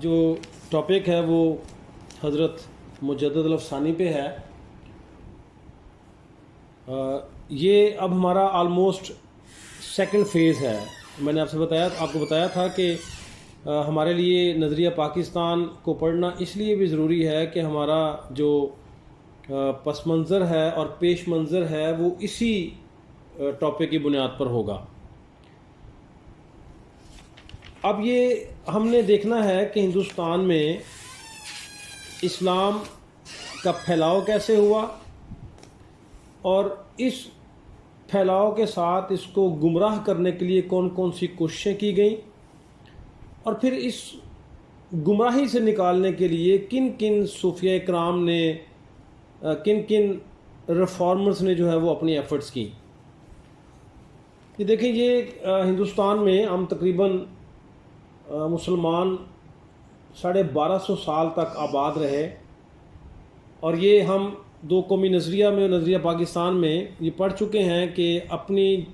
جو ٹاپک ہے وہ حضرت مجدد الافسانی پہ ہے. یہ اب ہمارا آلموسٹ سیکنڈ فیز ہے. میں نے آپ کو بتایا تھا کہ ہمارے لیے نظریہ پاکستان کو پڑھنا اس لیے بھی ضروری ہے کہ ہمارا جو پس منظر ہے اور پیش منظر ہے وہ اسی ٹاپک کی بنیاد پر ہوگا. اب یہ ہم نے دیکھنا ہے کہ ہندوستان میں اسلام کا پھیلاؤ کیسے ہوا اور اس پھیلاؤ کے ساتھ اس کو گمراہ کرنے کے لیے کون کون سی کوششیں کی گئیں اور پھر اس گمراہی سے نکالنے کے لیے کن کن صوفیہ کرام نے کن کن ریفارمرز نے جو ہے وہ اپنی ایفرٹس کی. یہ دیکھیں یہ ہندوستان میں ہم تقریباً مسلمان 1250 سال تک آباد رہے اور یہ ہم دو قومی نظریہ میں اور نظریہ پاکستان میں یہ پڑھ چکے ہیں کہ اپنی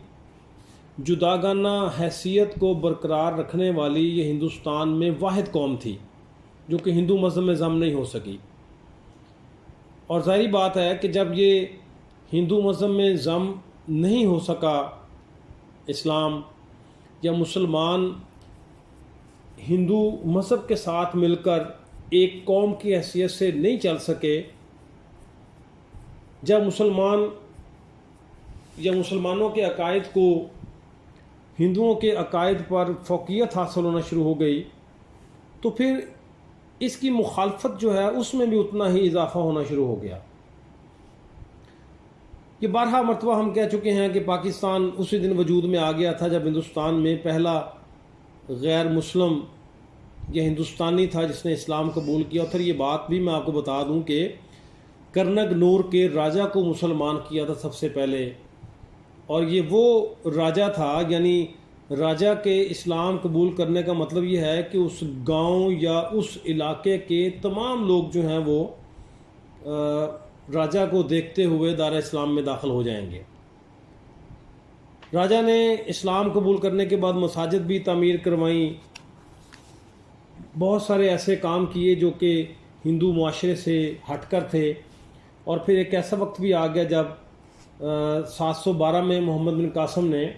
جداگانہ حیثیت کو برقرار رکھنے والی یہ ہندوستان میں واحد قوم تھی جو کہ ہندو مذہب میں ضم نہیں ہو سکی. اور ظاہری بات ہے کہ جب یہ ہندو مذہب میں ضم نہیں ہو سکا اسلام یا مسلمان ہندو مذہب کے ساتھ مل کر ایک قوم کی حیثیت سے نہیں چل سکے، جب مسلمان یا مسلمانوں کے عقائد کو ہندوؤں کے عقائد پر فوقیت حاصل ہونا شروع ہو گئی تو پھر اس کی مخالفت جو ہے اس میں بھی اتنا ہی اضافہ ہونا شروع ہو گیا. یہ بارہا مرتبہ ہم کہہ چکے ہیں کہ پاکستان اسی دن وجود میں آ گیا تھا جب ہندوستان میں پہلا غیر مسلم یا ہندوستانی تھا جس نے اسلام قبول کیا. اور پھر یہ بات بھی میں آپ کو بتا دوں کہ کرنگ نور کے راجہ کو مسلمان کیا تھا سب سے پہلے، اور یہ وہ راجہ تھا، یعنی راجہ کے اسلام قبول کرنے کا مطلب یہ ہے کہ اس گاؤں یا اس علاقے کے تمام لوگ جو ہیں وہ راجہ کو دیکھتے ہوئے دار اسلام میں داخل ہو جائیں گے. راجہ نے اسلام قبول کرنے کے بعد مساجد بھی تعمیر کروائیں، بہت سارے ایسے کام کیے جو کہ ہندو معاشرے سے ہٹ کر تھے. اور پھر ایک ایسا وقت بھی آ گیا جب 712 میں محمد بن قاسم نے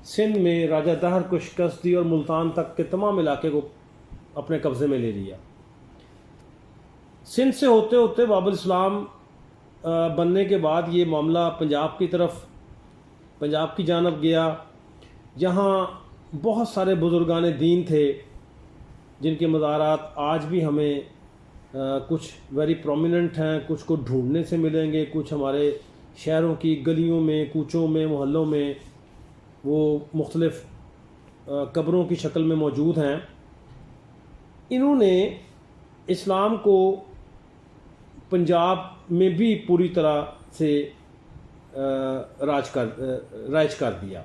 سندھ میں راجہ دہر کو شکست دی اور ملتان تک کے تمام علاقے کو اپنے قبضے میں لے لیا. سندھ سے ہوتے ہوتے باب الاسلام بننے کے بعد یہ معاملہ پنجاب کی جانب گیا، جہاں بہت سارے بزرگان دین تھے جن کے مزارات آج بھی ہمیں کچھ ویری پرومیننٹ ہیں، کچھ کو ڈھونڈنے سے ملیں گے، کچھ ہمارے شہروں کی گلیوں میں، کوچوں میں، محلوں میں وہ مختلف قبروں کی شکل میں موجود ہیں. انہوں نے اسلام کو پنجاب میں بھی پوری طرح سے رائج کر دیا.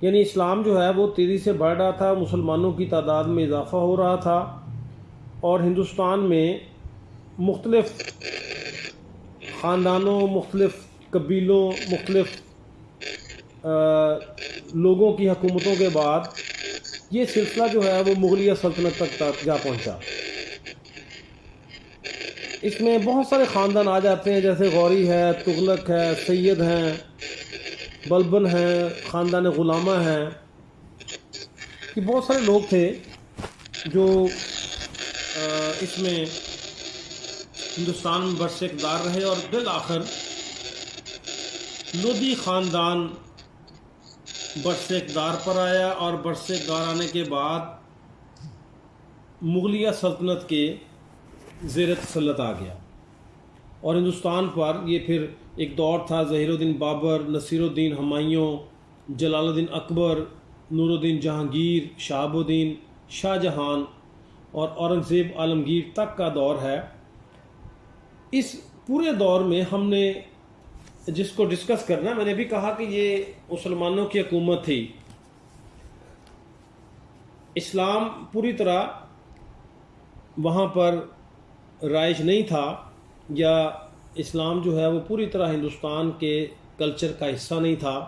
یعنی اسلام جو ہے وہ تیزی سے بڑھ رہا تھا، مسلمانوں کی تعداد میں اضافہ ہو رہا تھا اور ہندوستان میں مختلف خاندانوں، مختلف قبیلوں، مختلف لوگوں کی حکومتوں کے بعد یہ سلسلہ جو ہے وہ مغلیہ سلطنت تک جا پہنچا. اس میں بہت سارے خاندان آ جاتے ہیں، جیسے غوری ہے، تغلق ہے، سید ہیں، بلبن ہیں، خاندان غلامہ ہیں. یہ بہت سارے لوگ تھے جو اس میں ہندوستان میں برسر اقتدار رہے اور بالآخر لودھی خاندان برسر اقتدار پر آیا اور برسر اقتدار آنے کے بعد مغلیہ سلطنت کے زیر تسلط آ گیا اور ہندوستان پر یہ پھر ایک دور تھا. ظہیر الدین بابر، نصیر الدین ہمایوں، جلال الدین اکبر، نور الدین جہانگیر، شہاب الدین شاہ جہان اور اورنگزیب عالمگیر تک کا دور ہے. اس پورے دور میں ہم نے جس کو ڈسکس کرنا، میں نے بھی کہا کہ یہ مسلمانوں کی حکومت تھی. اسلام پوری طرح وہاں پر رائج نہیں تھا، یا اسلام جو ہے وہ پوری طرح ہندوستان کے کلچر کا حصہ نہیں تھا.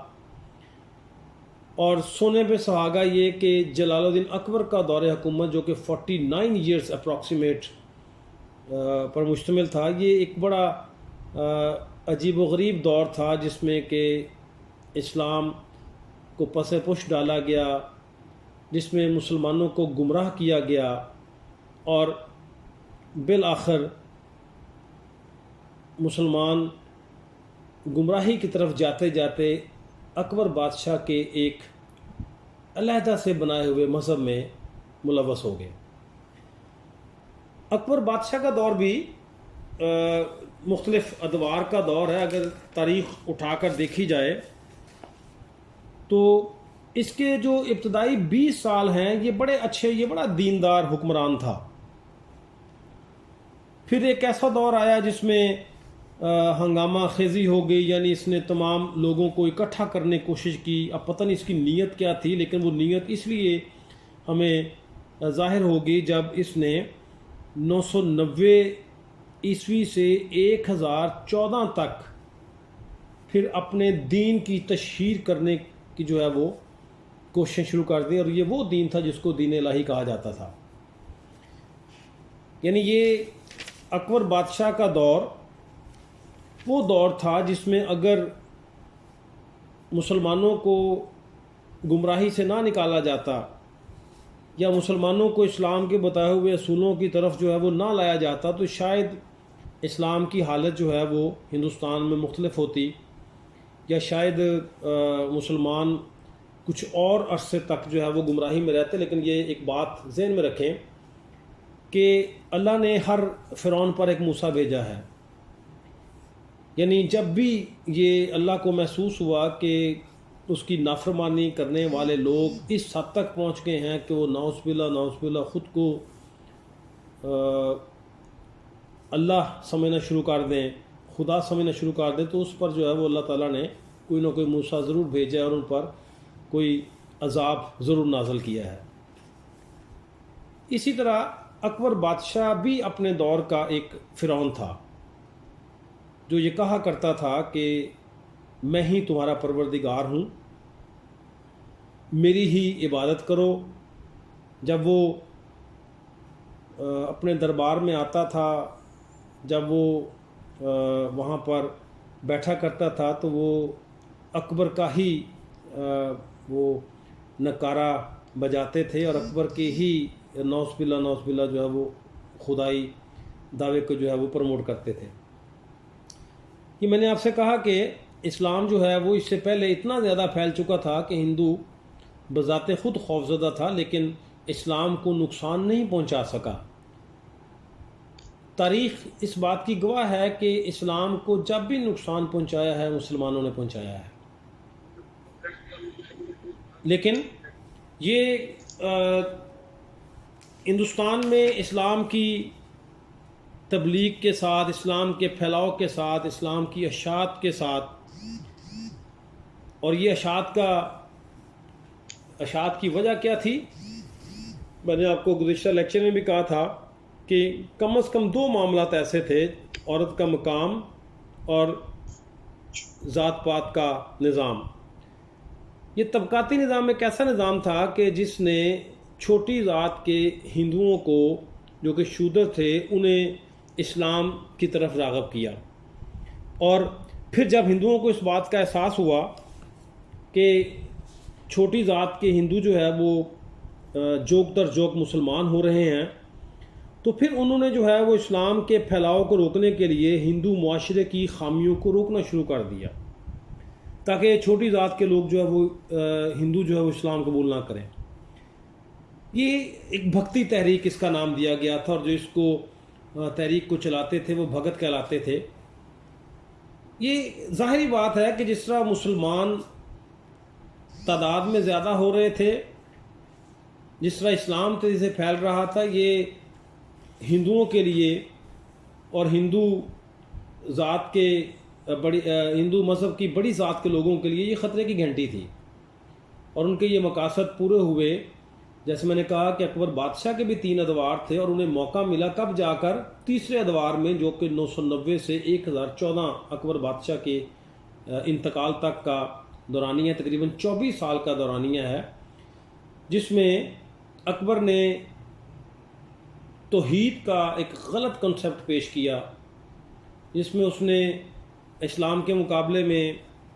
اور سونے پہ سہاگا یہ کہ جلال الدین اکبر کا دور حکومت جو کہ 49 ایئرس اپروکسیمیٹ پر مشتمل تھا، یہ ایک بڑا عجیب و غریب دور تھا جس میں کہ اسلام کو پس پش ڈالا گیا، جس میں مسلمانوں کو گمراہ کیا گیا، اور بالآخر مسلمان گمراہی کی طرف جاتے جاتے اکبر بادشاہ کے ایک علیحدہ سے بنائے ہوئے مذہب میں ملوث ہو گئے۔ اکبر بادشاہ کا دور بھی مختلف ادوار کا دور ہے۔ اگر تاریخ اٹھا کر دیکھی جائے تو اس کے جو ابتدائی 20 سال ہیں یہ بڑے اچھے، یہ بڑا دیندار حکمران تھا۔ پھر ایک ایسا دور آیا جس میں ہنگامہ خیزی ہو گئی، یعنی اس نے تمام لوگوں کو اکٹھا کرنے کی کوشش کی۔ اب پتہ نہیں اس کی نیت کیا تھی، لیکن وہ نیت اس لیے ہمیں ظاہر ہوگی جب اس نے 990 عیسوی سے 1014 تک پھر اپنے دین کی تشہیر کرنے کی جو ہے وہ کوشش شروع کر دی، اور یہ وہ دین تھا جس کو دین الہی کہا جاتا تھا۔ یعنی یہ اکبر بادشاہ کا دور وہ دور تھا جس میں اگر مسلمانوں کو گمراہی سے نہ نکالا جاتا، یا مسلمانوں کو اسلام کے بتائے ہوئے اصولوں کی طرف جو ہے وہ نہ لایا جاتا، تو شاید اسلام کی حالت جو ہے وہ ہندوستان میں مختلف ہوتی، یا شاید مسلمان کچھ اور عرصے تک جو ہے وہ گمراہی میں رہتے۔ لیکن یہ ایک بات ذہن میں رکھیں کہ اللہ نے ہر فرعون پر ایک موسیٰ بھیجا ہے۔ یعنی جب بھی یہ اللہ کو محسوس ہوا کہ اس کی نافرمانی کرنے والے لوگ اس حد تک پہنچ گئے ہیں کہ وہ نعوذ باللہ خود کو اللہ سمجھنا شروع کر دیں، خدا سمجھنا شروع کر دیں، تو اس پر جو ہے وہ اللہ تعالیٰ نے کوئی نہ کوئی موسیٰ ضرور بھیجا اور ان پر کوئی عذاب ضرور نازل کیا ہے۔ اسی طرح اکبر بادشاہ بھی اپنے دور کا ایک فرعون تھا جو یہ کہا کرتا تھا کہ میں ہی تمہارا پروردگار ہوں، میری ہی عبادت کرو۔ جب وہ اپنے دربار میں آتا تھا، جب وہ وہاں پر بیٹھا کرتا تھا، تو وہ اکبر کا ہی وہ نکارہ بجاتے تھے، اور اکبر کے ہی نعوذ باللہ جو ہے وہ خدائی دعوے کو جو ہے وہ پروموٹ کرتے تھے۔ یہ میں نے آپ سے کہا کہ اسلام جو ہے وہ اس سے پہلے اتنا زیادہ پھیل چکا تھا کہ ہندو بذات خود خوفزدہ تھا، لیکن اسلام کو نقصان نہیں پہنچا سکا۔ تاریخ اس بات کی گواہ ہے کہ اسلام کو جب بھی نقصان پہنچایا ہے مسلمانوں نے پہنچایا ہے۔ لیکن یہ ہندوستان میں اسلام کی تبلیغ کے ساتھ، اسلام کے پھیلاؤ کے ساتھ، اسلام کی اشاعت کے ساتھ، اور یہ اشاعت کی وجہ کیا تھی؟ میں نے آپ کو گزشتہ لیکچر میں بھی کہا تھا کہ کم از کم 2 معاملات ایسے تھے: عورت کا مقام اور ذات پات کا نظام۔ یہ طبقاتی نظام ایک ایسا نظام تھا کہ جس نے چھوٹی ذات کے ہندوؤں کو جو کہ شودر تھے انہیں اسلام کی طرف راغب کیا، اور پھر جب ہندوؤں کو اس بات کا احساس ہوا کہ چھوٹی ذات کے ہندو جو ہے وہ جوک در جوک مسلمان ہو رہے ہیں، تو پھر انہوں نے جو ہے وہ اسلام کے پھیلاؤ کو روکنے کے لیے ہندو معاشرے کی خامیوں کو روکنا شروع کر دیا، تاکہ چھوٹی ذات کے لوگ جو ہے وہ ہندو جو ہے وہ اسلام قبول نہ کریں۔ یہ ایک بھکتی تحریک اس کا نام دیا گیا تھا، اور جو اس کو تحریک کو چلاتے تھے وہ بھگت کہلاتے تھے۔ یہ ظاہری بات ہے کہ جس طرح مسلمان تعداد میں زیادہ ہو رہے تھے، جس طرح اسلام تیزی سے پھیل رہا تھا، یہ ہندوؤں کے لیے اور ہندو ذات کے ہندو مذہب کی بڑی ذات کے لوگوں کے لیے یہ خطرے کی گھنٹی تھی، اور ان کے یہ مقاصد پورے ہوئے۔ جیسے میں نے کہا کہ اکبر بادشاہ کے بھی 3 ادوار تھے، اور انہیں موقع ملا کب جا کر تیسرے ادوار میں، جو کہ 990 سے 1014 اکبر بادشاہ کے انتقال تک کا دورانیہ تقریباً 24 سال کا دورانیہ ہے، جس میں اکبر نے توحید کا ایک غلط کنسپٹ پیش کیا، جس میں اس نے اسلام کے مقابلے میں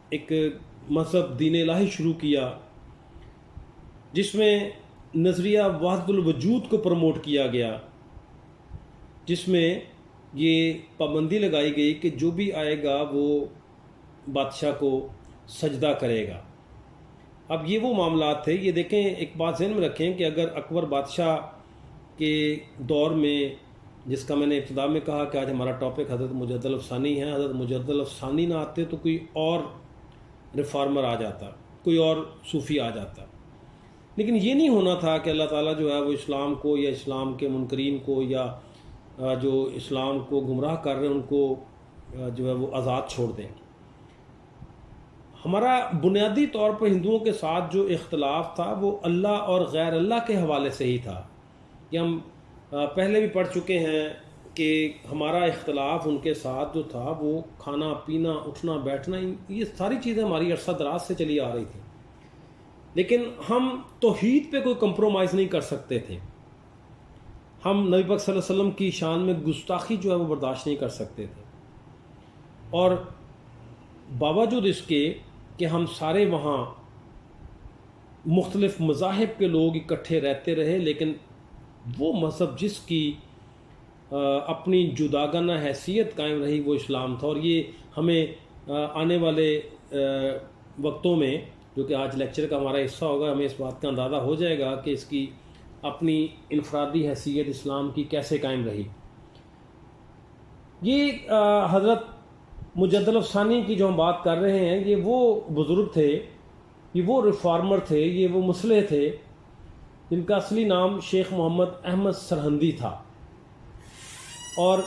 ایک مذہب دین الہی شروع کیا، جس میں نظریہ وحدت الوجود کو پروموٹ کیا گیا، جس میں یہ پابندی لگائی گئی کہ جو بھی آئے گا وہ بادشاہ کو سجدہ کرے گا۔ اب یہ وہ معاملات تھے، یہ دیکھیں، ایک بات ذہن میں رکھیں کہ اگر اکبر بادشاہ کے دور میں، جس کا میں نے ابتدا میں کہا کہ آج ہمارا ٹاپک حضرت مجدد الافسانی ہے، حضرت مجدد الافسانی نہ آتے تو کوئی اور ریفارمر آ جاتا، کوئی اور صوفی آ جاتا، لیکن یہ نہیں ہونا تھا کہ اللہ تعالیٰ جو ہے وہ اسلام کو یا اسلام کے منکرین کو یا جو اسلام کو گمراہ کر رہے ہیں ان کو جو ہے وہ آزاد چھوڑ دیں۔ ہمارا بنیادی طور پر ہندوؤں کے ساتھ جو اختلاف تھا وہ اللہ اور غیر اللہ کے حوالے سے ہی تھا۔ یہ ہم پہلے بھی پڑھ چکے ہیں کہ ہمارا اختلاف ان کے ساتھ جو تھا وہ کھانا پینا اٹھنا بیٹھنا، یہ ساری چیزیں ہماری عرصہ دراز سے چلی آ رہی تھیں، لیکن ہم توحید پہ کوئی کمپرومائز نہیں کر سکتے تھے۔ ہم نبی پاک صلی اللہ علیہ وسلم کی شان میں گستاخی جو ہے وہ برداشت نہیں کر سکتے تھے، اور باوجود اس کے کہ ہم سارے وہاں مختلف مذاہب کے لوگ اکٹھے رہتے رہے، لیکن وہ مذہب جس کی اپنی جداگانہ حیثیت قائم رہی وہ اسلام تھا۔ اور یہ ہمیں آنے والے وقتوں میں، جو کہ آج لیکچر کا ہمارا حصہ ہوگا، ہمیں اس بات کا اندازہ ہو جائے گا کہ اس کی اپنی انفرادی حیثیت اسلام کی کیسے قائم رہی۔ یہ حضرت مجدد الافسانی کی جو ہم بات کر رہے ہیں، یہ وہ بزرگ تھے، یہ وہ ریفارمر تھے، یہ وہ مصلح تھے جن کا اصلی نام شیخ محمد احمد سرہندی تھا، اور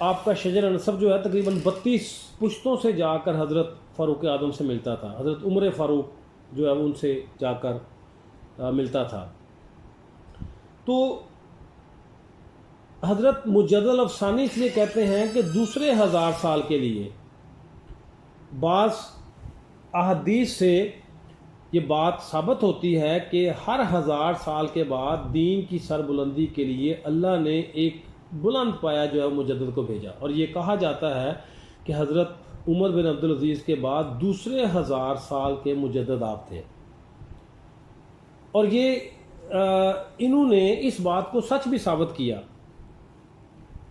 آپ کا شجر نسب جو ہے تقریباً 32 پشتوں سے جا کر حضرت فاروق اعظم سے ملتا تھا، حضرت عمر فاروق جو ہے ان سے جا کر ملتا تھا۔ تو حضرت مجدد الافسانی اس لیے کہتے ہیں کہ دوسرے 1000 سال کے لیے بعض احادیث سے یہ بات ثابت ہوتی ہے کہ ہر 1000 سال کے بعد دین کی سربلندی کے لیے اللہ نے ایک بلند پایا جو ہے مجدد کو بھیجا، اور یہ کہا جاتا ہے کہ حضرت عمر بن عبدالعزیز کے بعد دوسرے 1000 سال کے مجدد آپ تھے، اور یہ انہوں نے اس بات کو سچ بھی ثابت کیا۔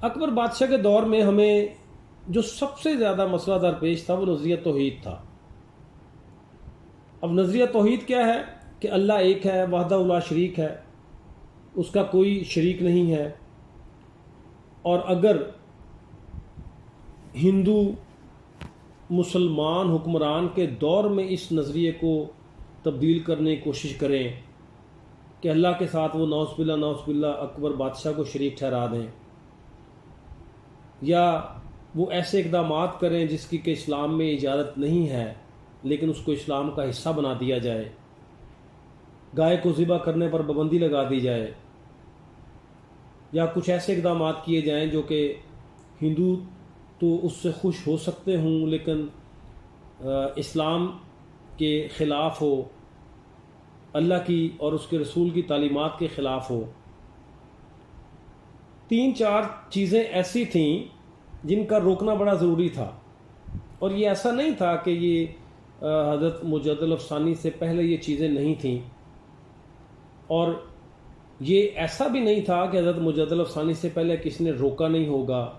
اکبر بادشاہ کے دور میں ہمیں جو سب سے زیادہ مسئلہ درپیش تھا وہ نظریہ توحید تھا۔ اب نظریہ توحید کیا ہے کہ اللہ ایک ہے، وحدہ لا شریک ہے، اس کا کوئی شریک نہیں ہے، اور اگر ہندو مسلمان حکمران کے دور میں اس نظریے کو تبدیل کرنے کی کوشش کریں کہ اللہ کے ساتھ وہ نعوذ باللہ اکبر بادشاہ کو شریک ٹھہرا دیں، یا وہ ایسے اقدامات کریں جس کی کہ اسلام میں اجازت نہیں ہے لیکن اس کو اسلام کا حصہ بنا دیا جائے، گائے کو ذبح کرنے پر پابندی لگا دی جائے، یا کچھ ایسے اقدامات کیے جائیں جو کہ ہندو تو اس سے خوش ہو سکتے ہوں لیکن اسلام کے خلاف ہو، اللہ کی اور اس کے رسول کی تعلیمات کے خلاف ہو۔ 3-4 چیزیں ایسی تھیں جن کا روکنا بڑا ضروری تھا، اور یہ ایسا نہیں تھا کہ یہ حضرت مجدد الافسانی سے پہلے یہ چیزیں نہیں تھیں، اور یہ ایسا بھی نہیں تھا کہ حضرت مجدد الافسانی سے پہلے کسی نے روکا نہیں ہوگا،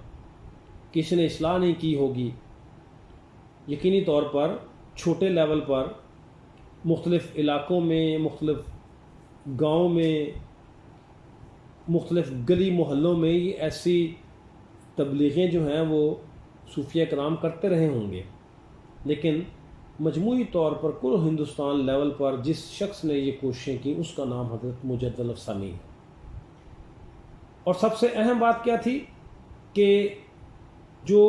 کسی نے اصلاح نہیں کی ہوگی۔ یقینی طور پر چھوٹے لیول پر مختلف علاقوں میں، مختلف گاؤں میں، مختلف گلی محلوں میں یہ ایسی تبلیغیں جو ہیں وہ صوفیہ کرام کرتے رہے ہوں گے، لیکن مجموعی طور پر کل ہندوستان لیول پر جس شخص نے یہ کوششیں کی اس کا نام حضرت مجدد الافسانی ہے۔ اور سب سے اہم بات کیا تھی کہ جو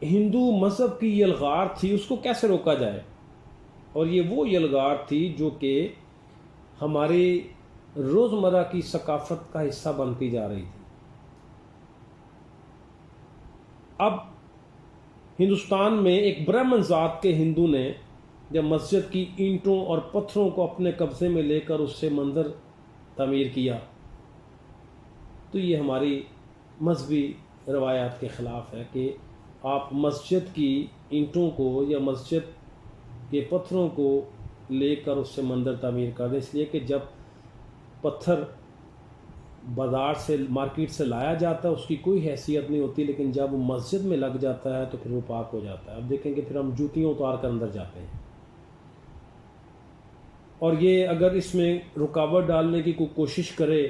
ہندو مذہب کی یلغار تھی اس کو کیسے روکا جائے، اور یہ وہ یلغار تھی جو کہ ہماری روزمرہ کی ثقافت کا حصہ بنتی جا رہی تھی۔ اب ہندوستان میں ایک برہمن ذات کے ہندو نے جب مسجد کی اینٹوں اور پتھروں کو اپنے قبضے میں لے کر اس سے مندر تعمیر کیا، تو یہ ہماری مذہبی روایات کے خلاف ہے کہ آپ مسجد کی اینٹوں کو یا مسجد کے پتھروں کو لے کر اس سے مندر تعمیر کر دیں، اس لیے کہ جب پتھر بازار سے مارکیٹ سے لایا جاتا ہے اس کی کوئی حیثیت نہیں ہوتی، لیکن جب وہ مسجد میں لگ جاتا ہے تو پھر وہ پاک ہو جاتا ہے۔ اب دیکھیں کہ پھر ہم جوتیاں اتار کر اندر جاتے ہیں، اور یہ اگر اس میں رکاوٹ ڈالنے کی کوئی کوشش کرے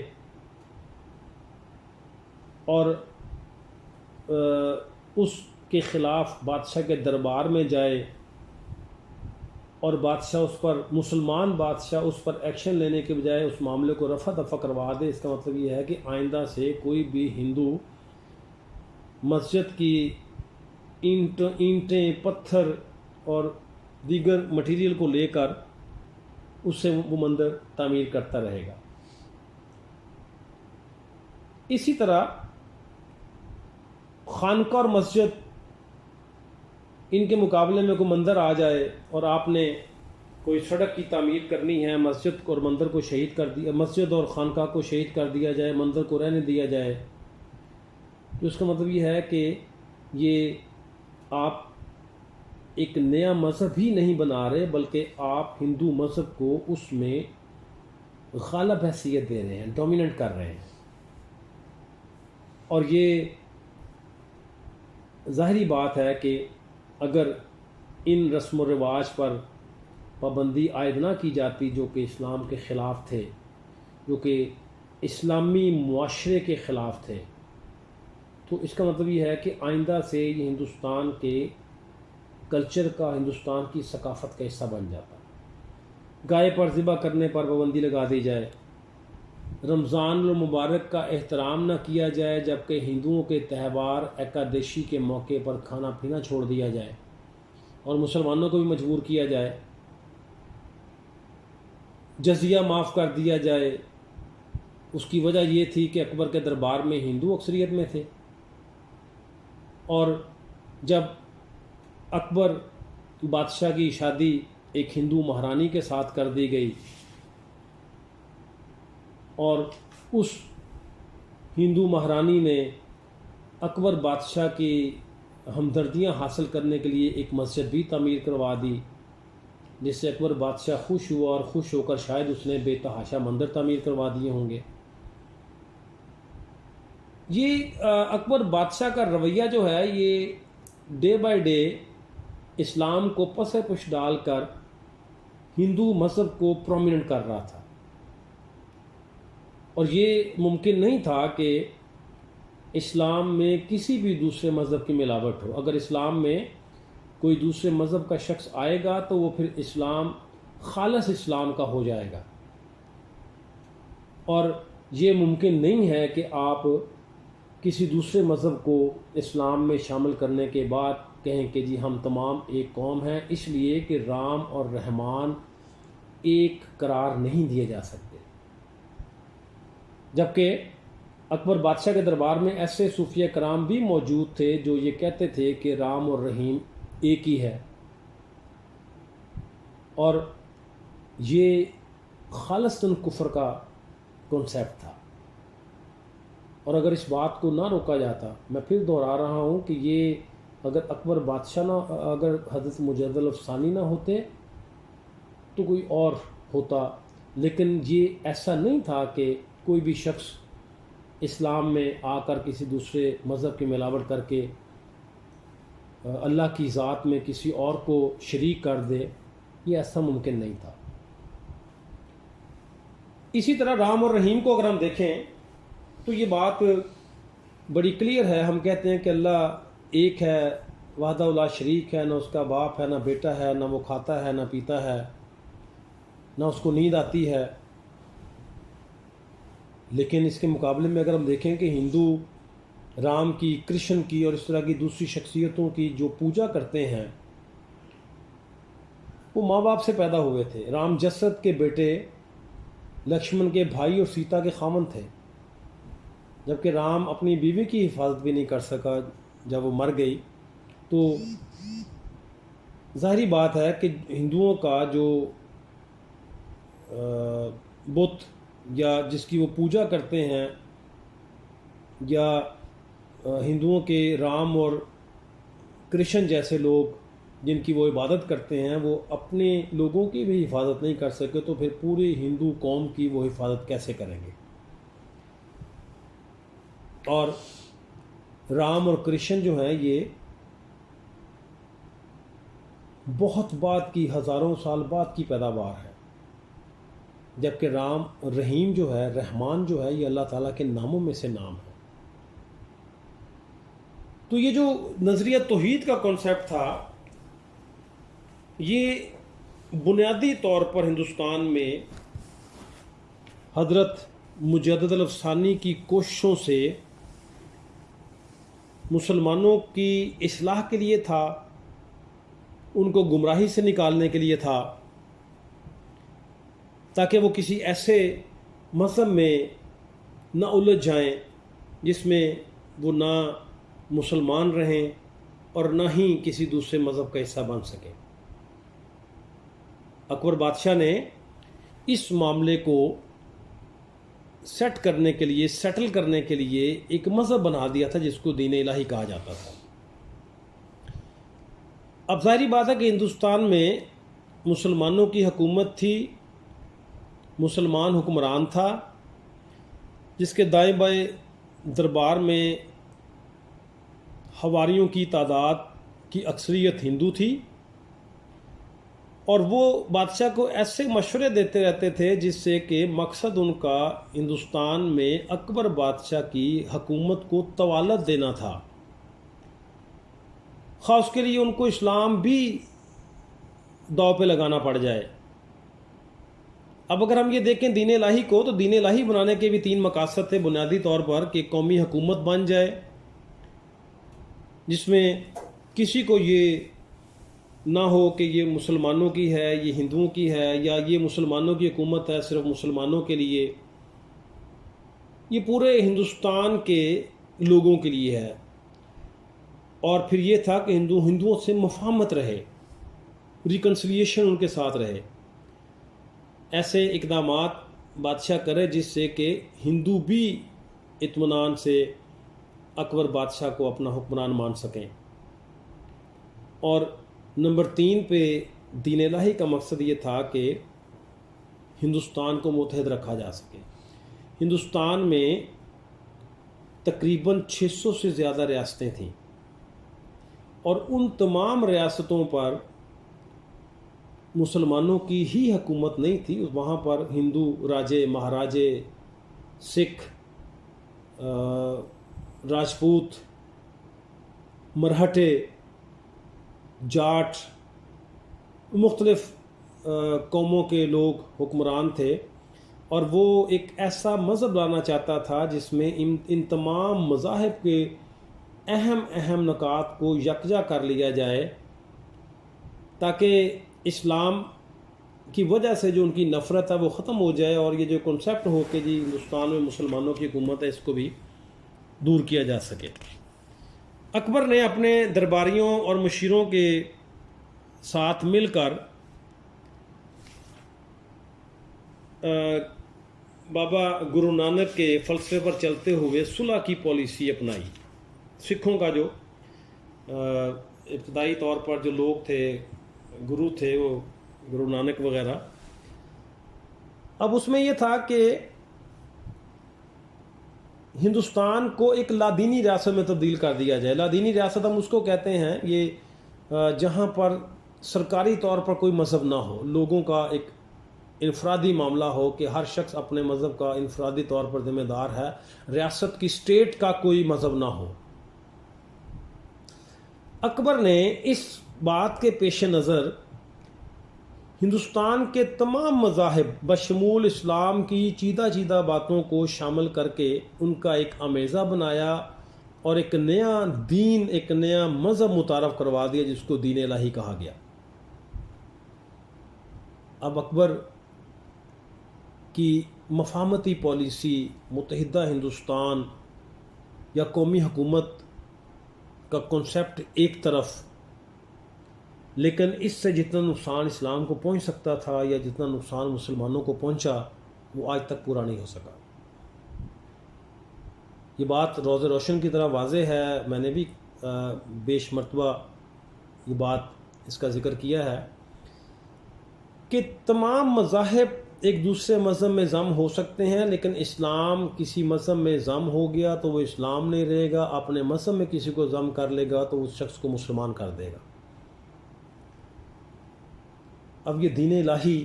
اور اس کے خلاف بادشاہ کے دربار میں جائے اور بادشاہ اس پر مسلمان بادشاہ اس پر ایکشن لینے کے بجائے اس معاملے کو رفع دفع کروا دے، اس کا مطلب یہ ہے کہ آئندہ سے کوئی بھی ہندو مسجد کی اینٹیں پتھر اور دیگر مٹیریل کو لے کر اس سے وہ مندر تعمیر کرتا رہے گا۔ اسی طرح خانقاہ اور مسجد ان کے مقابلے میں کوئی مندر آ جائے اور آپ نے کوئی سڑک کی تعمیر کرنی ہے، مسجد اور مندر کو شہید کر دیا، مسجد اور خانقاہ کو شہید کر دیا جائے، مندر کو رہنے دیا جائے، تو اس کا مطلب یہ ہے کہ یہ آپ ایک نیا مذہب ہی نہیں بنا رہے، بلکہ آپ ہندو مذہب کو اس میں غالب حیثیت دے رہے ہیں، ڈومیننٹ کر رہے ہیں۔ اور یہ ظاہری بات ہے کہ اگر ان رسم و رواج پر پابندی عائد نہ کی جاتی جو کہ اسلام کے خلاف تھے، جو کہ اسلامی معاشرے کے خلاف تھے، تو اس کا مطلب یہ ہے کہ آئندہ سے یہ ہندوستان کے کلچر کا، ہندوستان کی ثقافت کا حصہ بن جاتا۔ گائے پر ذبح کرنے پر پابندی لگا دی جائے، رمضان المبارک کا احترام نہ کیا جائے جبکہ ہندوؤں کے تہوار ایکادشی کے موقع پر کھانا پینا چھوڑ دیا جائے اور مسلمانوں کو بھی مجبور کیا جائے، جزیہ معاف کر دیا جائے۔ اس کی وجہ یہ تھی کہ اکبر کے دربار میں ہندو اکثریت میں تھے، اور جب اکبر بادشاہ کی شادی ایک ہندو مہارانی کے ساتھ کر دی گئی اور اس ہندو مہارانی نے اکبر بادشاہ کی ہمدردیاں حاصل کرنے کے لیے ایک مسجد بھی تعمیر کروا دی، جس سے اکبر بادشاہ خوش ہوا اور خوش ہو کر شاید اس نے بے تحاشا مندر تعمیر کروا دیے ہوں گے۔ یہ اکبر بادشاہ کا رویہ جو ہے یہ ڈے بائی ڈے اسلام کو پس پش ڈال کر ہندو مذہب کو پرومیننٹ کر رہا تھا، اور یہ ممکن نہیں تھا کہ اسلام میں کسی بھی دوسرے مذہب کی ملاوٹ ہو۔ اگر اسلام میں کوئی دوسرے مذہب کا شخص آئے گا تو وہ پھر اسلام خالص اسلام کا ہو جائے گا، اور یہ ممکن نہیں ہے کہ آپ کسی دوسرے مذہب کو اسلام میں شامل کرنے کے بعد کہیں کہ جی ہم تمام ایک قوم ہیں، اس لیے کہ رام اور رحمان ایک قرار نہیں دیے جا سکتے۔ جبکہ اکبر بادشاہ کے دربار میں ایسے صوفیہ کرام بھی موجود تھے جو یہ کہتے تھے کہ رام اور رحیم ایک ہی ہے، اور یہ خالصتاً کفر کا کنسیپٹ تھا۔ اور اگر اس بات کو نہ روکا جاتا، میں پھر دہرا رہا ہوں کہ یہ اگر اکبر بادشاہ نہ، اگر حضرت مجدد ثانی نہ ہوتے تو کوئی اور ہوتا، لیکن یہ ایسا نہیں تھا کہ کوئی بھی شخص اسلام میں آ کر کسی دوسرے مذہب کی ملاوٹ کر کے اللہ کی ذات میں کسی اور کو شریک کر دے، یہ ایسا ممکن نہیں تھا۔ اسی طرح رام اور رحیم کو اگر ہم دیکھیں تو یہ بات بڑی کلیئر ہے۔ ہم کہتے ہیں کہ اللہ ایک ہے، وحدہ لا شریک ہے، نہ اس کا باپ ہے، نہ بیٹا ہے، نہ وہ کھاتا ہے، نہ پیتا ہے، نہ اس کو نیند آتی ہے۔ لیکن اس کے مقابلے میں اگر ہم دیکھیں کہ ہندو رام کی، کرشن کی اور اس طرح کی دوسری شخصیتوں کی جو پوجا کرتے ہیں، وہ ماں باپ سے پیدا ہوئے تھے۔ رام جسد کے بیٹے، لکشمن کے بھائی اور سیتا کے خاوند تھے، جبکہ رام اپنی بیوی کی حفاظت بھی نہیں کر سکا جب وہ مر گئی۔ تو ظاہری بات ہے کہ ہندوؤں کا جو بت یا جس کی وہ پوجا کرتے ہیں، یا ہندوؤں کے رام اور کرشن جیسے لوگ جن کی وہ عبادت کرتے ہیں، وہ اپنے لوگوں کی بھی حفاظت نہیں کر سکے تو پھر پوری ہندو قوم کی وہ حفاظت کیسے کریں گے؟ اور رام اور کرشن جو ہیں یہ بہت بعد کی، ہزاروں سال بعد کی پیداوار ہے، جبکہ رام رحیم جو ہے، رحمان جو ہے، یہ اللہ تعالیٰ کے ناموں میں سے نام ہے۔ تو یہ جو نظریہ توحید کا کانسیپٹ تھا، یہ بنیادی طور پر ہندوستان میں حضرت مجدد الافسانی کی کوششوں سے مسلمانوں کی اصلاح کے لیے تھا، ان کو گمراہی سے نکالنے کے لیے تھا، تاکہ وہ کسی ایسے مذہب میں نہ الجھ جائیں جس میں وہ نہ مسلمان رہیں اور نہ ہی کسی دوسرے مذہب کا حصہ بن سکیں۔ اکبر بادشاہ نے اس معاملے کو سیٹل کرنے کے لیے ایک مذہب بنا دیا تھا جس کو دین الہی کہا جاتا تھا۔ اب ظاہری بات ہے کہ ہندوستان میں مسلمانوں کی حکومت تھی، مسلمان حکمران تھا، جس کے دائیں بائیں دربار میں حواریوں کی تعداد کی اکثریت ہندو تھی، اور وہ بادشاہ کو ایسے مشورے دیتے رہتے تھے جس سے کہ مقصد ان کا ہندوستان میں اکبر بادشاہ کی حکومت کو طوالت دینا تھا، خاص اس کے لیے ان کو اسلام بھی داؤ پہ لگانا پڑ جائے۔ اب اگر ہم یہ دیکھیں دین الہی کو، تو دین الہی بنانے کے بھی 3 مقاصد تھے بنیادی طور پر، کہ قومی حکومت بن جائے جس میں کسی کو یہ نہ ہو کہ یہ مسلمانوں کی ہے، یہ ہندوؤں کی ہے، یا یہ مسلمانوں کی حکومت ہے صرف مسلمانوں کے لیے، یہ پورے ہندوستان کے لوگوں کے لیے ہے۔ اور پھر یہ تھا کہ ہندوؤں سے مفاہمت رہے، ریکنسلیشن ان کے ساتھ رہے، ایسے اقدامات بادشاہ کرے جس سے کہ ہندو بھی اطمینان سے اکبر بادشاہ کو اپنا حکمران مان سکیں۔ اور نمبر 3 پہ دین الہی کا مقصد یہ تھا کہ ہندوستان کو متحد رکھا جا سکے۔ ہندوستان میں تقریباً 600 سے زیادہ ریاستیں تھیں، اور ان تمام ریاستوں پر مسلمانوں کی ہی حکومت نہیں تھی، وہاں پر ہندو راجے، مہاراجے، سکھ، راجپوت، مرہٹے، جاٹ، مختلف قوموں کے لوگ حکمران تھے، اور وہ ایک ایسا مذہب لانا چاہتا تھا جس میں ان تمام مذاہب کے اہم نکات کو یکجا کر لیا جائے، تاکہ اسلام کی وجہ سے جو ان کی نفرت ہے وہ ختم ہو جائے، اور یہ جو کنسیپٹ ہو کہ جی ہندوستان میں مسلمانوں کی حکومت ہے، اس کو بھی دور کیا جا سکے۔ اکبر نے اپنے درباریوں اور مشیروں کے ساتھ مل کر بابا گرو نانک کے فلسفے پر چلتے ہوئے صلح کی پالیسی اپنائی۔ سکھوں کا جو ابتدائی طور پر جو لوگ تھے، گرو تھے، وہ گرو نانک وغیرہ، اب اس میں یہ تھا کہ ہندوستان کو ایک لادینی ریاست میں تبدیل کر دیا جائے۔ لادینی ریاست ہم اس کو کہتے ہیں یہ جہاں پر سرکاری طور پر کوئی مذہب نہ ہو، لوگوں کا ایک انفرادی معاملہ ہو کہ ہر شخص اپنے مذہب کا انفرادی طور پر ذمہ دار ہے، ریاست کی اسٹیٹ کا کوئی مذہب نہ ہو۔ اکبر نے اس بات کے پیش نظر ہندوستان کے تمام مذاہب بشمول اسلام کی چیدہ باتوں کو شامل کر کے ان کا ایک امیزہ بنایا، اور ایک نیا دین، ایک نیا مذہب متعارف کروا دیا جس کو دین الہی کہا گیا۔ اب اکبر کی مفاہمتی پالیسی، متحدہ ہندوستان یا قومی حکومت کا کنسیپٹ ایک طرف، لیکن اس سے جتنا نقصان اسلام کو پہنچ سکتا تھا یا جتنا نقصان مسلمانوں کو پہنچا وہ آج تک پورا نہیں ہو سکا۔ یہ بات روز روشن کی طرح واضح ہے، میں نے بھی بیش مرتبہ یہ بات اس کا ذکر کیا ہے کہ تمام مذاہب ایک دوسرے مذہب میں ضم ہو سکتے ہیں، لیکن اسلام کسی مذہب میں ضم ہو گیا تو وہ اسلام نہیں رہے گا، اپنے مذہب میں کسی کو ضم کر لے گا تو اس شخص کو مسلمان کر دے گا۔ اب یہ دین الہی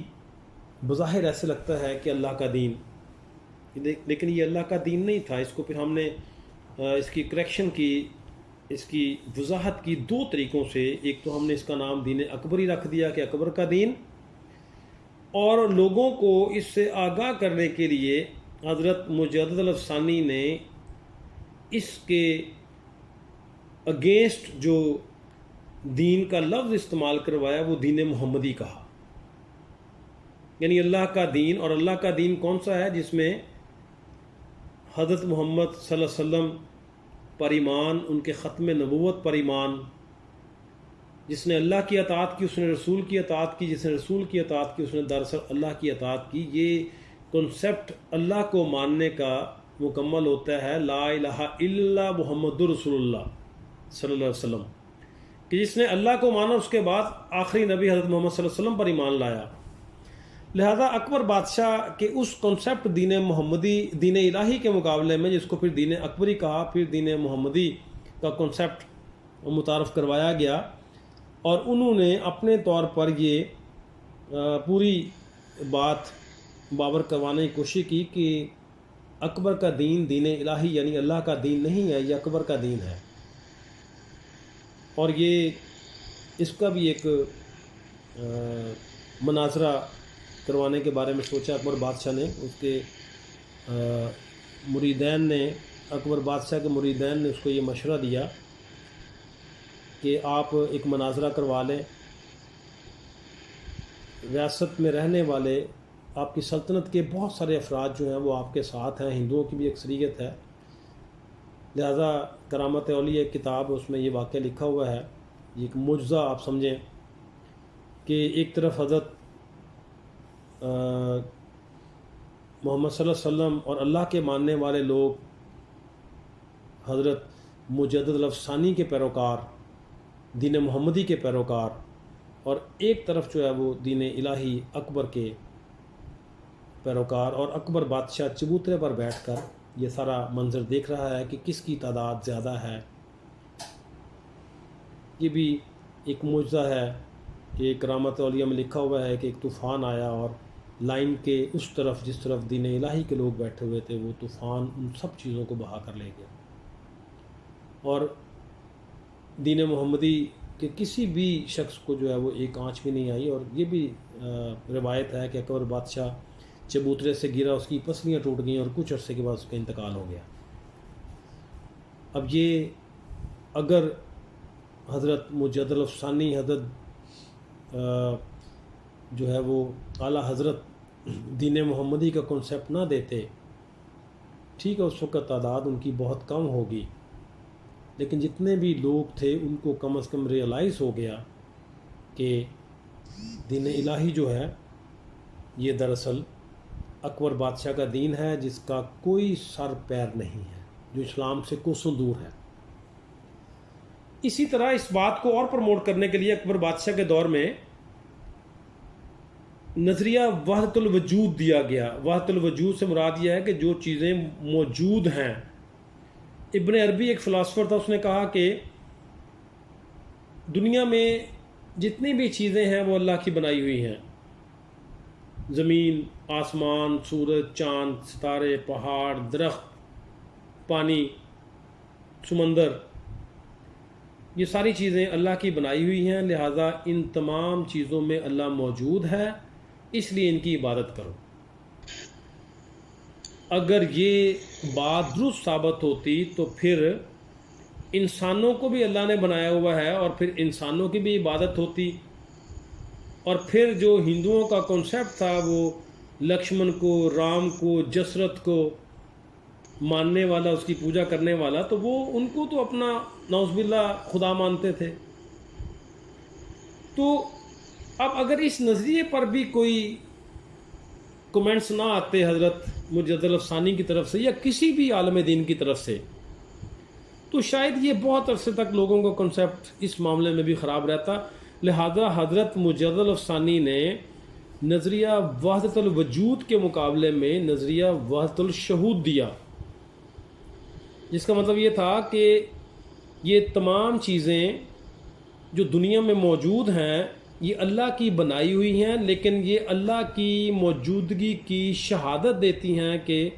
بظاہر ایسے لگتا ہے کہ اللہ کا دین، لیکن یہ اللہ کا دین نہیں تھا۔ اس کو پھر ہم نے اس کی کریکشن کی، اس کی وضاحت کی دو طریقوں سے۔ ایک تو ہم نے اس کا نام دین اکبری رکھ دیا کہ اکبر کا دین، اور لوگوں کو اس سے آگاہ کرنے کے لیے حضرت مجدد الافسانی نے اس کے اگینسٹ جو دین کا لفظ استعمال کروایا وہ دین محمدی کہا۔ یعنی اللہ کا دین، اور اللہ کا دین کون سا ہے؟ جس میں حضرت محمد صلی اللہ علیہ وسلم پر ایمان، ان کے ختم نبوت پر ایمان، جس نے اللہ کی اطاعت کی اس نے رسول کی اطاعت کی، جس نے رسول کی اطاعت کی اس نے دراصل اللہ کی اطاعت کی۔ یہ کنسیپٹ اللہ کو ماننے کا مکمل ہوتا ہے لا الہ الا اللہ محمد رسول اللہ صلی اللہ علیہ وسلم، کہ جس نے اللہ کو مانا اس کے بعد آخری نبی حضرت محمد صلی اللہ علیہ وسلم پر ایمان لایا۔ لہذا اکبر بادشاہ کے اس کنسیپٹ دین محمدی، دین الہی کے مقابلے میں، جس کو پھر دین اکبری کہا، پھر دین محمدی کا کنسیپٹ متعارف کروایا گیا، اور انہوں نے اپنے طور پر یہ پوری بات باور کروانے کی کوشش کی کہ اکبر کا دین دین الہی یعنی اللہ کا دین نہیں ہے، یہ اکبر کا دین ہے۔ اور یہ اس کا بھی ایک مناظرہ کروانے کے بارے میں سوچا اکبر بادشاہ نے۔ اس کے مریدین نے، اکبر بادشاہ کے مریدین نے اس کو یہ مشورہ دیا کہ آپ ایک مناظرہ کروا لیں، ریاست میں رہنے والے آپ کی سلطنت کے بہت سارے افراد جو ہیں وہ آپ کے ساتھ ہیں، ہندوؤں کی بھی اکثریت ہے، لہذا کرامت اولیاء ایک کتاب، اس میں یہ واقعہ لکھا ہوا ہے، یہ ایک معجزہ آپ سمجھیں کہ ایک طرف حضرت محمد صلی اللہ علیہ وسلم اور اللہ کے ماننے والے لوگ، حضرت مجدد الافسانی کے پیروکار، دین محمدی کے پیروکار، اور ایک طرف جو ہے وہ دین الہی اکبر کے پیروکار، اور اکبر بادشاہ چبوترے پر بیٹھ کر یہ سارا منظر دیکھ رہا ہے کہ کس کی تعداد زیادہ ہے۔ یہ بھی ایک معجزہ ہے کہ کرامت اولیاء میں لکھا ہوا ہے کہ ایک طوفان آیا اور لائن کے اس طرف جس طرف دین الہی کے لوگ بیٹھے ہوئے تھے وہ طوفان ان سب چیزوں کو بہا کر لے گیا، اور دین محمدی کے کسی بھی شخص کو جو ہے وہ ایک آنچ بھی نہیں آئی۔ اور یہ بھی روایت ہے کہ اکبر بادشاہ چبوترے سے گرا، اس کی پسلیاں ٹوٹ گئیں اور کچھ عرصے کے بعد اس کا انتقال ہو گیا۔ اب یہ اگر حضرت مجدد الافسانی، حضرت جو ہے وہ اعلیٰ حضرت دین محمدی کا کنسیپٹ نہ دیتے، ٹھیک ہے اس وقت تعداد ان کی بہت کم ہوگی، لیکن جتنے بھی لوگ تھے ان کو کم از کم ریئلائز ہو گیا کہ دین الہی جو ہے یہ دراصل اکبر بادشاہ کا دین ہے، جس کا کوئی سر پیر نہیں ہے، جو اسلام سے کوسوں دور ہے۔ اسی طرح اس بات کو اور پروموٹ کرنے کے لیے اکبر بادشاہ کے دور میں نظریہ وحدت الوجود دیا گیا۔ وحدت الوجود سے مراد یہ ہے کہ جو چیزیں موجود ہیں، ابن عربی ایک فلاسفر تھا، اس نے کہا کہ دنیا میں جتنی بھی چیزیں ہیں وہ اللہ کی بنائی ہوئی ہیں، زمین، آسمان، سورج، چاند، ستارے، پہاڑ، درخت، پانی، سمندر، یہ ساری چیزیں اللہ کی بنائی ہوئی ہیں، لہٰذا ان تمام چیزوں میں اللہ موجود ہے، اس لیے ان کی عبادت کرو۔ اگر یہ بات درست ثابت ہوتی تو پھر انسانوں کو بھی اللہ نے بنایا ہوا ہے اور پھر انسانوں کی بھی عبادت ہوتی، اور پھر جو ہندوؤں کا کنسیپٹ تھا وہ لکشمن کو، رام کو، جسرت کو ماننے والا، اس کی پوجا کرنے والا، تو وہ ان کو تو اپنا نعوذ باللہ خدا مانتے تھے۔ تو اب اگر اس نظریے پر بھی کوئی کمنٹس نہ آتے حضرت مجدد الافسانی کی طرف سے یا کسی بھی عالم دین کی طرف سے، تو شاید یہ بہت عرصے تک لوگوں کا کنسیپٹ اس معاملے میں بھی خراب رہتا. لہذا حضرت مجدد الافسانی نے نظریہ وحدت الوجود کے مقابلے میں نظریہ وحدت الشہود دیا، جس کا مطلب یہ تھا کہ یہ تمام چیزیں جو دنیا میں موجود ہیں یہ اللہ کی بنائی ہوئی ہیں، لیکن یہ اللہ کی موجودگی کی شہادت دیتی ہیں کہ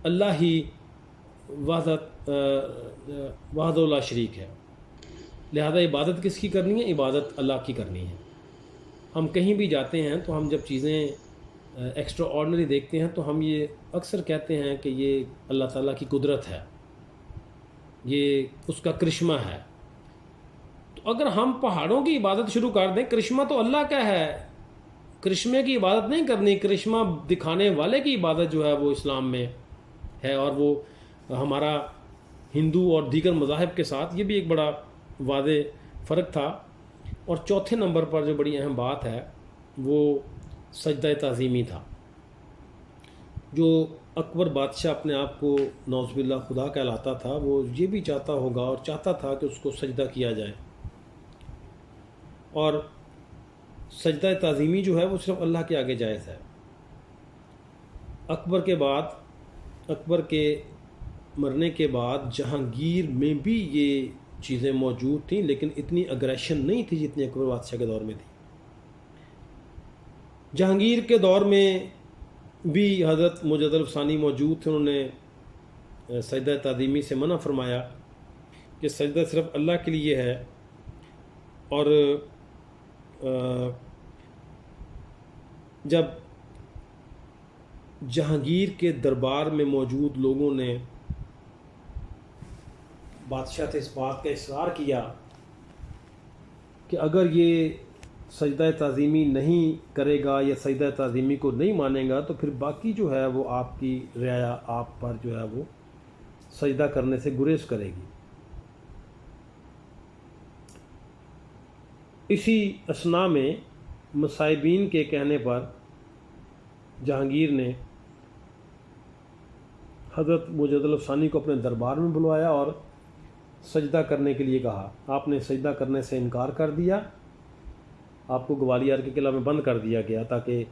اللہ ہی وحدہ لا شریک ہے. لہذا عبادت کس کی کرنی ہے؟ عبادت اللہ کی کرنی ہے. ہم کہیں بھی جاتے ہیں تو ہم جب چیزیں ایکسٹرا آرڈنری دیکھتے ہیں تو ہم یہ اکثر کہتے ہیں کہ یہ اللہ تعالیٰ کی قدرت ہے، یہ اس کا کرشمہ ہے. تو اگر ہم پہاڑوں کی عبادت شروع کر دیں، کرشمہ تو اللہ کا ہے، کرشمے کی عبادت نہیں کرنی، کرشمہ دکھانے والے کی عبادت جو ہے وہ اسلام میں ہے. اور وہ ہمارا ہندو اور دیگر مذاہب کے ساتھ یہ بھی ایک بڑا واضح فرق تھا. اور چوتھے نمبر پر جو بڑی اہم بات ہے وہ سجدہ تعظیمی تھا. جو اکبر بادشاہ اپنے آپ کو نعوذ باللہ خدا کہلاتا تھا، وہ یہ بھی چاہتا ہوگا اور چاہتا تھا کہ اس کو سجدہ کیا جائے. اور سجدہ تعظیمی جو ہے وہ صرف اللہ کے آگے جائز ہے. اکبر کے بعد، اکبر کے مرنے کے بعد جہانگیر میں بھی یہ چیزیں موجود تھیں، لیکن اتنی اگریشن نہیں تھی جتنی اکبر بادشاہ کے دور میں تھی. جہانگیر کے دور میں بھی حضرت مجدد الافسانی موجود تھے. انہوں نے سجدہ تعظیمی سے منع فرمایا کہ سجدہ صرف اللہ کے لیے ہے. اور جب جہانگیر کے دربار میں موجود لوگوں نے بادشاہ سے اس بات کا اصرار کیا کہ اگر یہ سجدہ تعظیمی نہیں کرے گا یا سجدہ تعظیمی کو نہیں مانے گا تو پھر باقی جو ہے وہ آپ کی رعایا آپ پر جو ہے وہ سجدہ کرنے سے گریز کرے گی. اسی اثناء میں مصائبین کے کہنے پر جہانگیر نے حضرت مجدد الافسانی کو اپنے دربار میں بلوایا اور سجدہ کرنے کے لیے کہا. آپ نے سجدہ کرنے سے انکار کر دیا. آپ کو گوالیار کے قلعہ میں بند کر دیا گیا تاکہ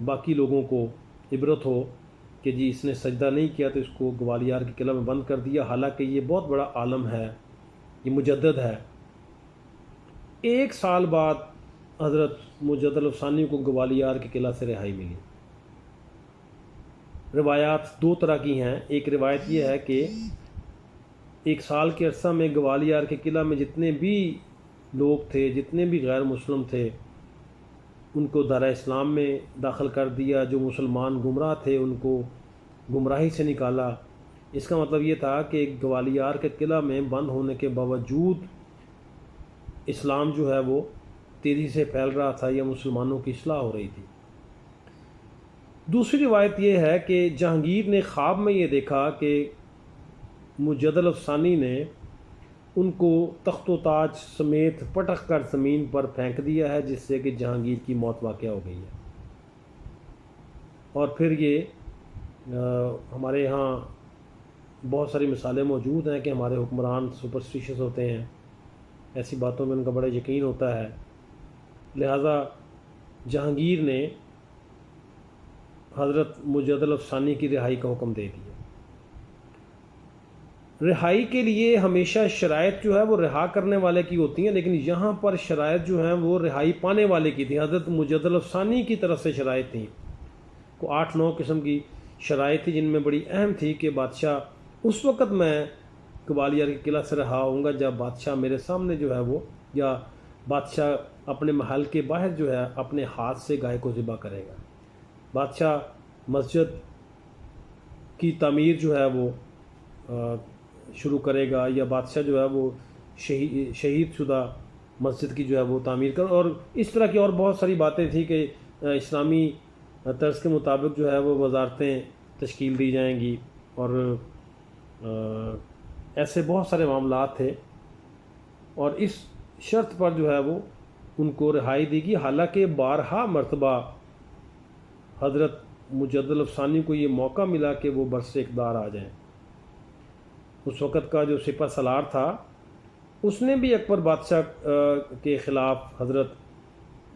باقی لوگوں کو عبرت ہو کہ جی اس نے سجدہ نہیں کیا تو اس کو گوالیار کے قلعہ میں بند کر دیا، حالانکہ یہ بہت بڑا عالم ہے، یہ مجدد ہے. 1 سال بعد حضرت مجدد الافسانی کو گوالیار کے قلعہ سے رہائی ملی. روایات 2 طرح کی ہیں. ایک روایت یہ ہے کہ 1 سال کے عرصہ میں گوالیار کے قلعہ میں جتنے بھی لوگ تھے، جتنے بھی غیر مسلم تھے، ان کو دارِ اسلام میں داخل کر دیا. جو مسلمان گمراہ تھے ان کو گمراہی سے نکالا. اس کا مطلب یہ تھا کہ گوالیار کے قلعہ میں بند ہونے کے باوجود اسلام جو ہے وہ تیزی سے پھیل رہا تھا یا مسلمانوں کی اصلاح ہو رہی تھی. دوسری روایت یہ ہے کہ جہانگیر نے خواب میں یہ دیکھا کہ مجدد الافسانی نے ان کو تخت و تاج سمیت پٹخ کر زمین پر پھینک دیا ہے، جس سے کہ جہانگیر کی موت واقع ہو گئی ہے. اور پھر یہ ہمارے ہاں بہت ساری مثالیں موجود ہیں کہ ہمارے حکمران سپرسٹیشس ہوتے ہیں، ایسی باتوں میں ان کا بڑا یقین ہوتا ہے. لہذا جہانگیر نے حضرت مجدد الافسانی کی رہائی کا حکم دے دیا. رہائی کے لیے ہمیشہ شرائط جو ہے وہ رہا کرنے والے کی ہوتی ہیں، لیکن یہاں پر شرائط جو ہیں وہ رہائی پانے والے کی تھی. حضرت مجدد الافسانی کی طرف سے شرائط تھیں، کو 8-9 قسم کی شرائط تھی، جن میں بڑی اہم تھی کہ بادشاہ اس وقت میں گوالیار کے قلعہ سے رہا ہوں گا جب بادشاہ میرے سامنے جو ہے وہ، یا بادشاہ اپنے محل کے باہر جو ہے اپنے ہاتھ سے گائے کو ذبح کرے گا. بادشاہ مسجد کی تعمیر جو ہے وہ شروع کرے گا، یا بادشاہ جو ہے وہ شہید شدہ مسجد کی جو ہے وہ تعمیر کر. اور اس طرح کی اور بہت ساری باتیں تھیں کہ اسلامی طرز کے مطابق جو ہے وہ وزارتیں تشکیل دی جائیں گی، اور ایسے بہت سارے معاملات تھے. اور اس شرط پر جو ہے وہ ان کو رہائی دی گئی، حالانکہ بارہا مرتبہ حضرت مجدد الافسانی کو یہ موقع ملا کہ وہ برس اقتدار آ جائیں۔ اس وقت کا جو سپہ سالار تھا اس نے بھی اکبر بادشاہ کے خلاف حضرت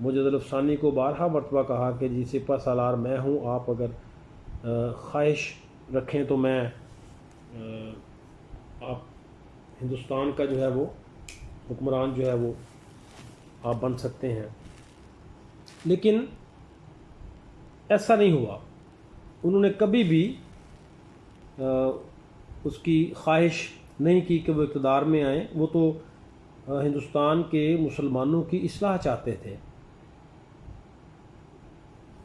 مجدد الافسانی کو بارہا مرتبہ کہا کہ جی سپہ سالار میں ہوں، آپ اگر خواہش رکھیں تو میں آپ ہندوستان کا جو ہے وہ حکمران جو ہے وہ آپ بن سکتے ہیں، لیکن ایسا نہیں ہوا۔ انہوں نے کبھی بھی اس کی خواہش نہیں کی کہ وہ اقتدار میں آئیں، وہ تو ہندوستان کے مسلمانوں کی اصلاح چاہتے تھے۔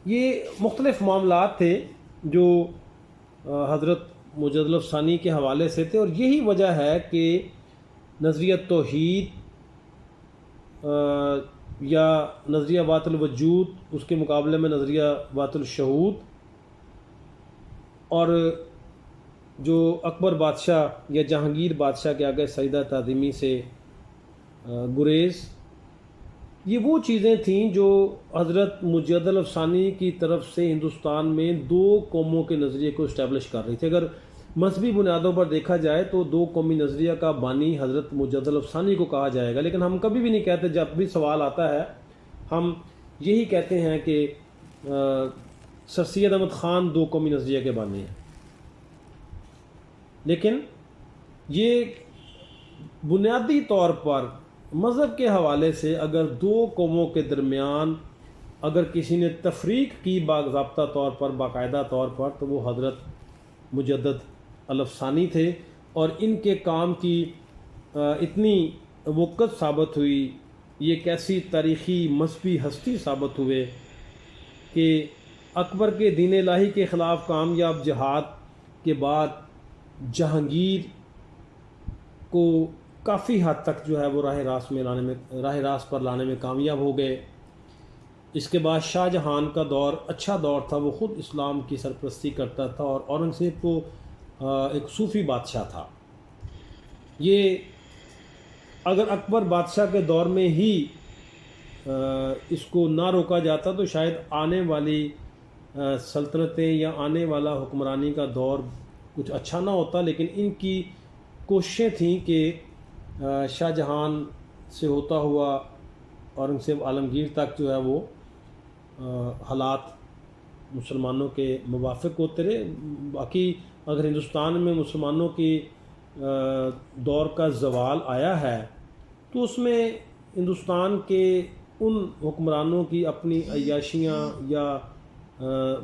یہ مختلف معاملات تھے جو حضرت مجدد الافسانی کے حوالے سے تھے، اور یہی وجہ ہے کہ نظریہ توحید یا نظریہ وحدت الوجود، اس کے مقابلے میں نظریہ وحدت الشہود، اور جو اکبر بادشاہ یا جہانگیر بادشاہ کے آگے سجدہ تعظیمی سے گریز، یہ وہ چیزیں تھیں جو حضرت مجدد الافسانی کی طرف سے ہندوستان میں دو قوموں کے نظریے کو اسٹیبلش کر رہی تھی۔ اگر مذہبی بنیادوں پر دیکھا جائے تو دو قومی نظریہ کا بانی حضرت مجدد الافسانی کو کہا جائے گا، لیکن ہم کبھی بھی نہیں کہتے، جب بھی سوال آتا ہے ہم یہی کہتے ہیں کہ سر سید احمد خان دو قومی نظریہ کے بانی ہیں۔ لیکن یہ بنیادی طور پر مذہب کے حوالے سے اگر دو قوموں کے درمیان اگر کسی نے تفریق کی باضابطہ طور پر، باقاعدہ طور پر، تو وہ حضرت مجدد الافسانی تھے، اور ان کے کام کی اتنی وقت ثابت ہوئی، یہ کیسی تاریخی مذہبی ہستی ثابت ہوئے کہ اکبر کے دین الہی کے خلاف کامیاب جہاد کے بعد جہانگیر کو کافی حد تک جو ہے وہ راہ راست پر لانے میں کامیاب ہو گئے۔ اس کے بعد شاہ جہان کا دور اچھا دور تھا، وہ خود اسلام کی سرپرستی کرتا تھا، اور اورنگزیب کو ایک صوفی بادشاہ تھا۔ یہ اگر اکبر بادشاہ کے دور میں ہی اس کو نہ روکا جاتا تو شاید آنے والی سلطنتیں یا آنے والا حکمرانی کا دور کچھ اچھا نہ ہوتا، لیکن ان کی کوششیں تھیں کہ شاہ جہان سے ہوتا ہوا اورنگزیب عالمگیر تک جو ہے وہ حالات مسلمانوں کے موافق ہوتے رہے۔ باقی اگر ہندوستان میں مسلمانوں کی دور کا زوال آیا ہے تو اس میں ہندوستان کے ان حکمرانوں کی اپنی عیاشیاں یا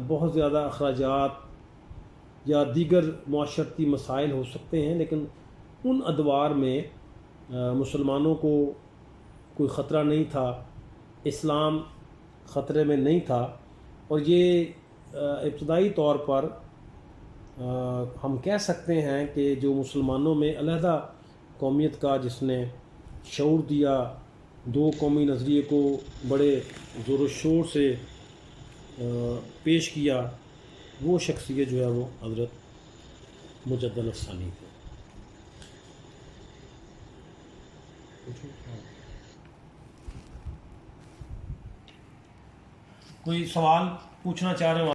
بہت زیادہ اخراجات یا دیگر معاشرتی مسائل ہو سکتے ہیں، لیکن ان ادوار میں مسلمانوں کو کوئی خطرہ نہیں تھا، اسلام خطرے میں نہیں تھا، اور یہ ابتدائی طور پر ہم کہہ سکتے ہیں کہ جو مسلمانوں میں علیحدہ قومیت کا جس نے شعور دیا، دو قومی نظریے کو بڑے زور و شور سے پیش کیا، وہ شخصیت جو ہے وہ حضرت مجدد الافسانی تھے۔ کوئی سوال پوچھنا چاہ رہے ہو؟